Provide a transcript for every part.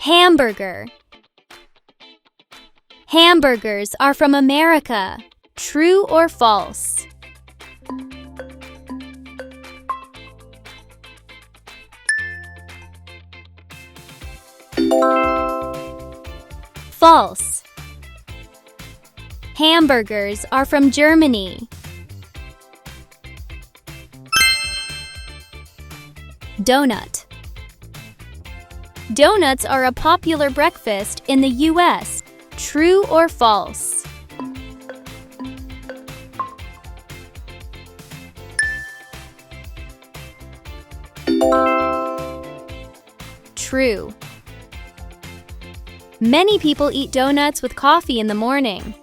Hamburger. Hamburgers are from America. True or false? False. Hamburgers are from Germany. Donut. Donuts are a popular breakfast in the U.S. True or false? True. Many people eat donuts with coffee in the morning.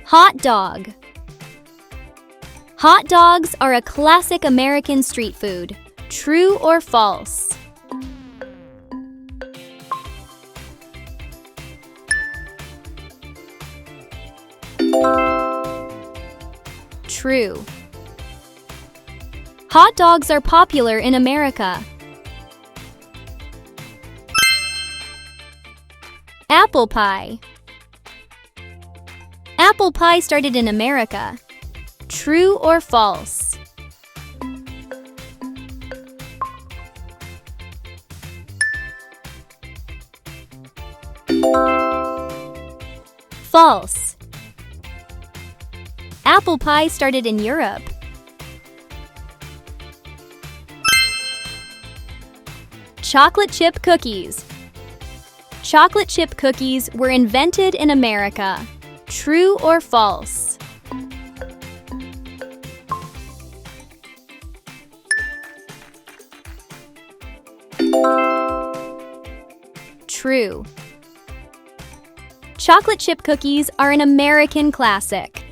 Hot dog. Hot dogs are a classic American street food. True or false? True. Hot dogs are popular in America. Apple pie. Apple pie started in America. True or false? False. Apple pie started in Europe. Chocolate chip cookies. Chocolate chip cookies were invented in America. True or false? True. Chocolate chip cookies are an American classic.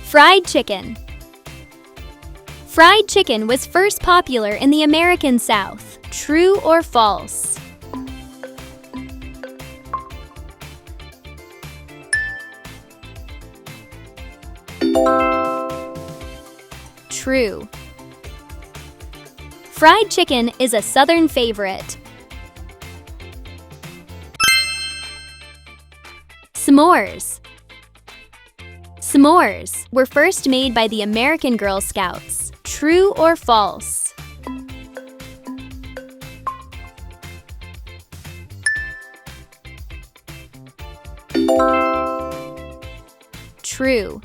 Fried chicken. Fried chicken was first popular in the American South. True or false? True. Fried chicken is a Southern favorite. S'mores. S'mores were first made by the American Girl Scouts. True or false? True.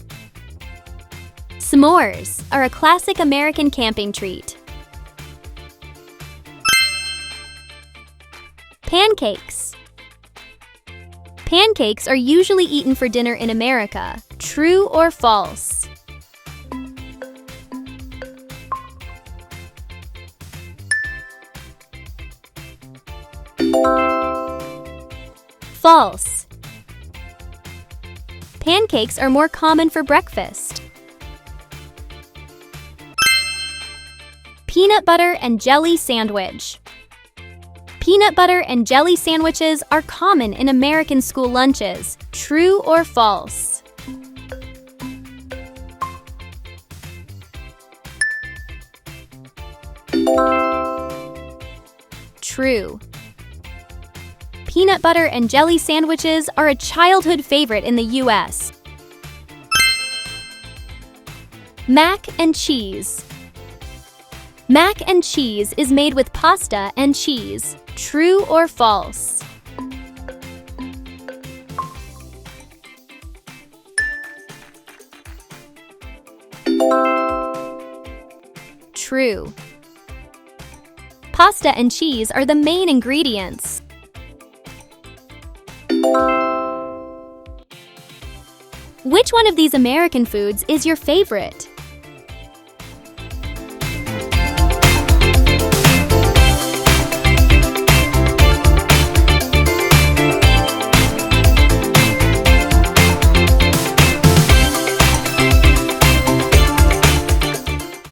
S'mores are a classic American camping treat. Pancakes. Pancakes are usually eaten for dinner in America. True or false? False. Pancakes are more common for breakfast. Peanut butter and jelly sandwich. Peanut butter and jelly sandwiches are common in American school lunches. True or false? True. Peanut butter and jelly sandwiches are a childhood favorite in the U.S. Mac and cheese. Mac and cheese is made with pasta and cheese. True or false? True. Pasta and cheese are the main ingredients. Which one of these American foods is your favorite?